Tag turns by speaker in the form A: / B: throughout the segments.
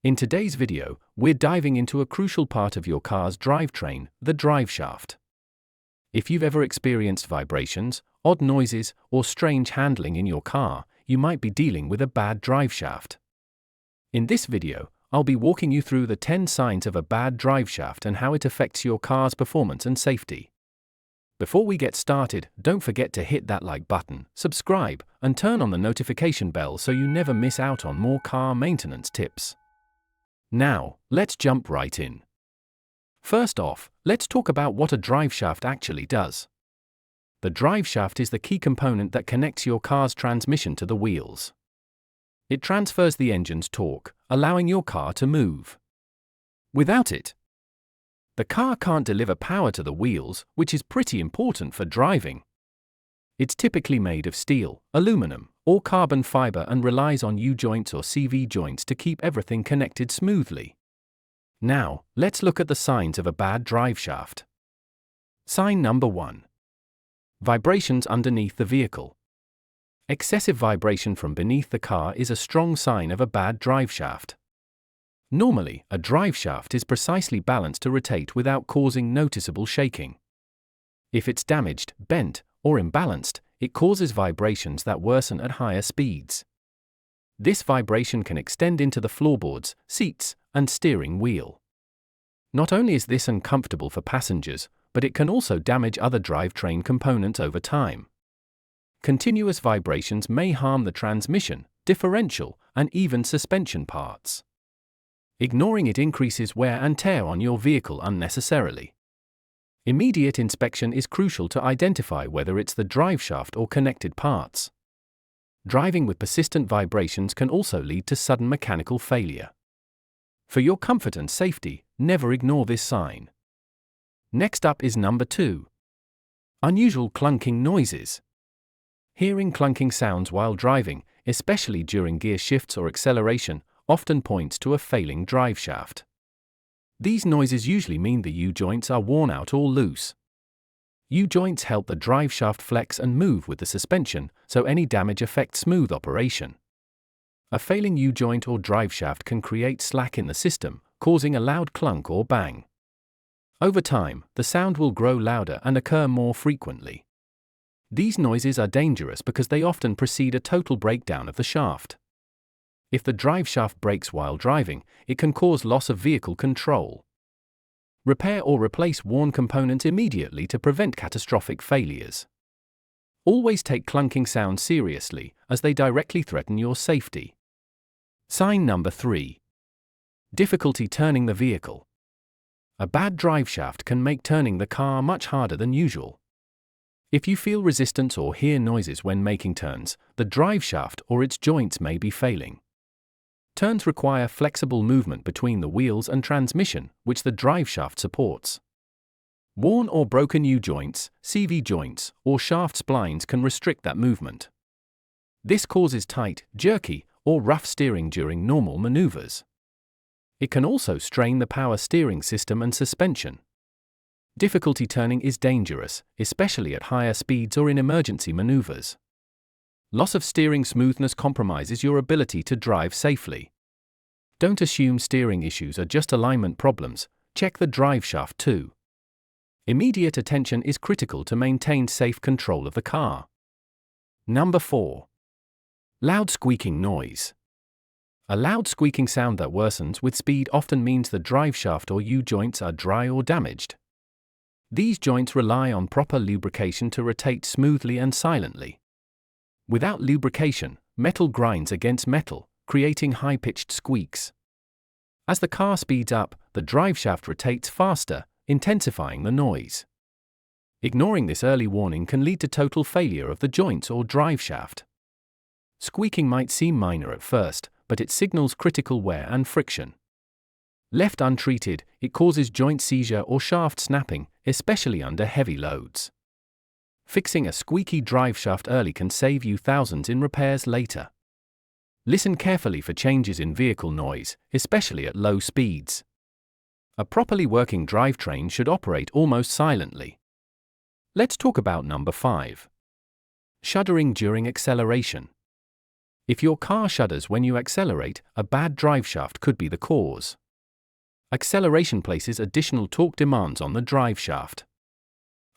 A: In today's video, we're diving into a crucial part of your car's drivetrain, the driveshaft. If you've ever experienced vibrations, odd noises, or strange handling in your car, you might be dealing with a bad driveshaft. In this video, I'll be walking you through the 10 signs of a bad driveshaft and how it affects your car's performance and safety. Before we get started, don't forget to hit that like button, subscribe, and turn on the notification bell so you never miss out on more car maintenance tips. Now, let's jump right in. First off, let's talk about what a driveshaft actually does. The driveshaft is the key component that connects your car's transmission to the wheels. It transfers the engine's torque, allowing your car to move. Without it, the car can't deliver power to the wheels, which is pretty important for driving. It's typically made of steel, aluminum, or carbon fiber and relies on U-joints or CV joints to keep everything connected smoothly. Now, let's look at the signs of a bad driveshaft. Sign number 1. Vibrations underneath the vehicle. Excessive vibration from beneath the car is a strong sign of a bad driveshaft. Normally, a driveshaft is precisely balanced to rotate without causing noticeable shaking. If it's damaged, bent, or imbalanced, it causes vibrations that worsen at higher speeds. This vibration can extend into the floorboards, seats, and steering wheel. Not only is this uncomfortable for passengers, but it can also damage other drivetrain components over time. Continuous vibrations may harm the transmission, differential, and even suspension parts. Ignoring it increases wear and tear on your vehicle unnecessarily. Immediate inspection is crucial to identify whether it's the driveshaft or connected parts. Driving with persistent vibrations can also lead to sudden mechanical failure. For your comfort and safety, never ignore this sign. Next up is number 2. Unusual clunking noises. Hearing clunking sounds while driving, especially during gear shifts or acceleration, often points to a failing driveshaft. These noises usually mean the U-joints are worn out or loose. U-joints help the driveshaft flex and move with the suspension, so any damage affects smooth operation. A failing U-joint or driveshaft can create slack in the system, causing a loud clunk or bang. Over time, the sound will grow louder and occur more frequently. These noises are dangerous because they often precede a total breakdown of the shaft. If the driveshaft breaks while driving, it can cause loss of vehicle control. Repair or replace worn components immediately to prevent catastrophic failures. Always take clunking sounds seriously, as they directly threaten your safety. Sign number 3. Difficulty turning the vehicle. A bad driveshaft can make turning the car much harder than usual. If you feel resistance or hear noises when making turns, the driveshaft or its joints may be failing. Turns require flexible movement between the wheels and transmission, which the driveshaft supports. Worn or broken U-joints, CV joints, or shaft splines can restrict that movement. This causes tight, jerky, or rough steering during normal maneuvers. It can also strain the power steering system and suspension. Difficulty turning is dangerous, especially at higher speeds or in emergency maneuvers. Loss of steering smoothness compromises your ability to drive safely. Don't assume steering issues are just alignment problems, check the driveshaft too. Immediate attention is critical to maintain safe control of the car. Number 4. Loud squeaking noise. A loud squeaking sound that worsens with speed often means the driveshaft or U-joints are dry or damaged. These joints rely on proper lubrication to rotate smoothly and silently. Without lubrication, metal grinds against metal, creating high-pitched squeaks. As the car speeds up, the driveshaft rotates faster, intensifying the noise. Ignoring this early warning can lead to total failure of the joints or driveshaft. Squeaking might seem minor at first, but it signals critical wear and friction. Left untreated, it causes joint seizure or shaft snapping, especially under heavy loads. Fixing a squeaky driveshaft early can save you thousands in repairs later. Listen carefully for changes in vehicle noise, especially at low speeds. A properly working drivetrain should operate almost silently. Let's talk about number 5. Shuddering during acceleration. If your car shudders when you accelerate, a bad driveshaft could be the cause. Acceleration places additional torque demands on the driveshaft.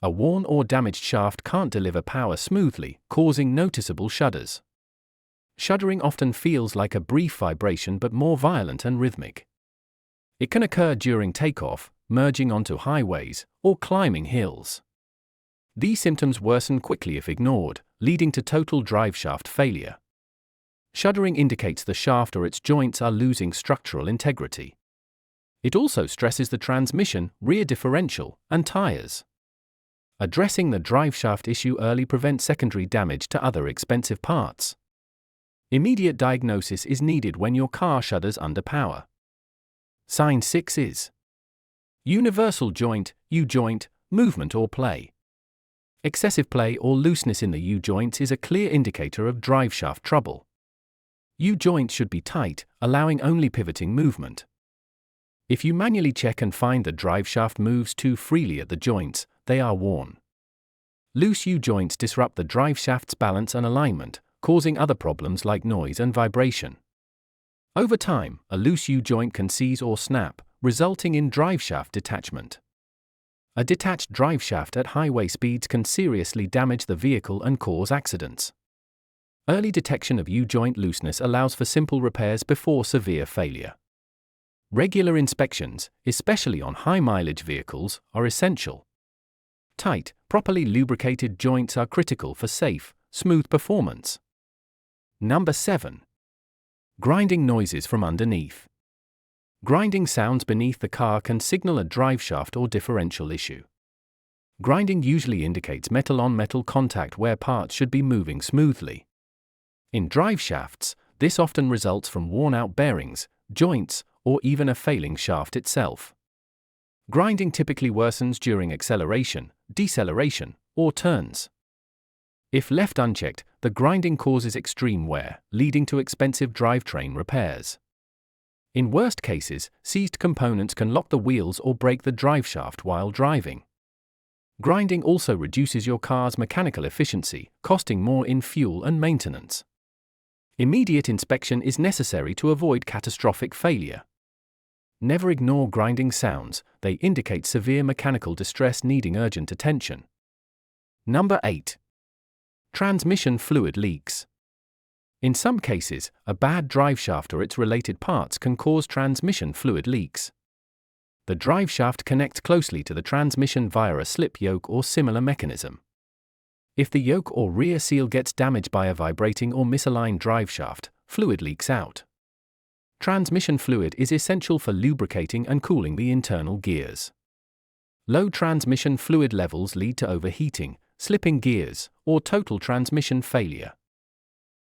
A: A worn or damaged shaft can't deliver power smoothly, causing noticeable shudders. Shuddering often feels like a brief vibration but more violent and rhythmic. It can occur during takeoff, merging onto highways, or climbing hills. These symptoms worsen quickly if ignored, leading to total driveshaft failure. Shuddering indicates the shaft or its joints are losing structural integrity. It also stresses the transmission, rear differential, and tires. Addressing the driveshaft issue early prevents secondary damage to other expensive parts. Immediate diagnosis is needed when your car shudders under power. Sign 6 is universal joint, U-joint, movement or play. Excessive play or looseness in the U-joints is a clear indicator of driveshaft trouble. U-joints should be tight, allowing only pivoting movement. If you manually check and find the driveshaft moves too freely at the joints, they are worn. Loose U-joints disrupt the driveshaft's balance and alignment, causing other problems like noise and vibration. Over time, a loose U-joint can seize or snap, resulting in driveshaft detachment. A detached driveshaft at highway speeds can seriously damage the vehicle and cause accidents. Early detection of U-joint looseness allows for simple repairs before severe failure. Regular inspections, especially on high-mileage vehicles, are essential. Tight, properly lubricated joints are critical for safe, smooth performance. Number 7. Grinding noises from underneath. Grinding sounds beneath the car can signal a driveshaft or differential issue. Grinding usually indicates metal-on-metal contact where parts should be moving smoothly. In driveshafts, this often results from worn-out bearings, joints, or even a failing shaft itself. Grinding typically worsens during acceleration, deceleration, or turns. If left unchecked, the grinding causes extreme wear, leading to expensive drivetrain repairs. In worst cases, seized components can lock the wheels or break the driveshaft while driving. Grinding also reduces your car's mechanical efficiency, costing more in fuel and maintenance. Immediate inspection is necessary to avoid catastrophic failure. Never ignore grinding sounds, they indicate severe mechanical distress needing urgent attention. Number 8. Transmission fluid leaks. In some cases, a bad driveshaft or its related parts can cause transmission fluid leaks. The driveshaft connects closely to the transmission via a slip yoke or similar mechanism. If the yoke or rear seal gets damaged by a vibrating or misaligned driveshaft, fluid leaks out. Transmission fluid is essential for lubricating and cooling the internal gears. Low transmission fluid levels lead to overheating, slipping gears, or total transmission failure.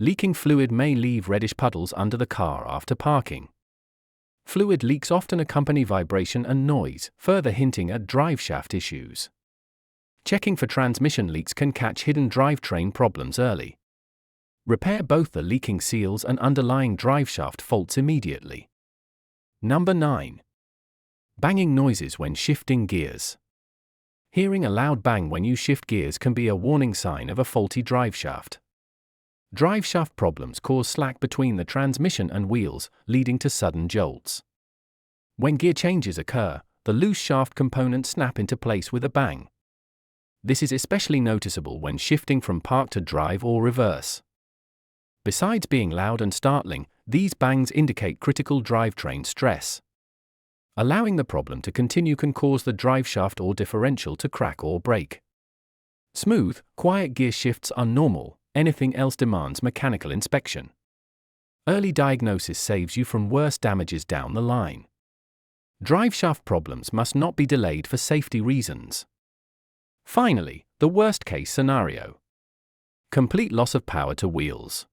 A: Leaking fluid may leave reddish puddles under the car after parking. Fluid leaks often accompany vibration and noise, further hinting at driveshaft issues. Checking for transmission leaks can catch hidden drivetrain problems early. Repair both the leaking seals and underlying driveshaft faults immediately. Number 9. Banging noises when shifting gears. Hearing a loud bang when you shift gears can be a warning sign of a faulty driveshaft. Driveshaft problems cause slack between the transmission and wheels, leading to sudden jolts. When gear changes occur, the loose shaft components snap into place with a bang. This is especially noticeable when shifting from park to drive or reverse. Besides being loud and startling, these bangs indicate critical drivetrain stress. Allowing the problem to continue can cause the driveshaft or differential to crack or break. Smooth, quiet gear shifts are normal, anything else demands mechanical inspection. Early diagnosis saves you from worse damages down the line. Driveshaft problems must not be delayed for safety reasons. Finally, the worst-case scenario. Complete loss of power to wheels.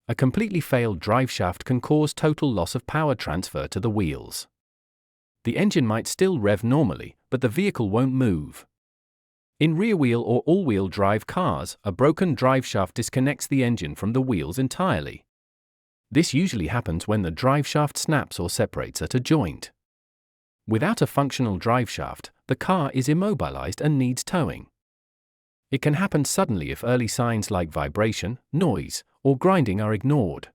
A: A completely failed driveshaft can cause total loss of power transfer to the wheels. The engine might still rev normally, but the vehicle won't move. In rear-wheel or all-wheel drive cars, a broken driveshaft disconnects the engine from the wheels entirely. This usually happens when the driveshaft snaps or separates at a joint. Without a functional driveshaft, the car is immobilized and needs towing. It can happen suddenly if early signs like vibration, noise, or grinding are ignored.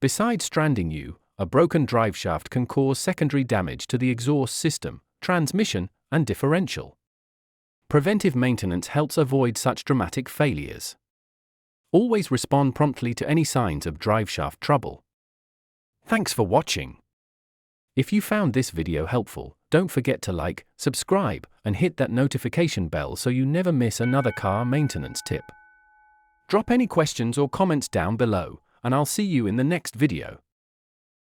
A: Besides stranding you, a broken driveshaft can cause secondary damage to the exhaust system, transmission, and differential. Preventive maintenance helps avoid such dramatic failures. Always respond promptly to any signs of driveshaft trouble. Thanks for watching. If you found this video helpful, don't forget to like, subscribe, and hit that notification bell so you never miss another car maintenance tip. Drop any questions or comments down below, and I'll see you in the next video.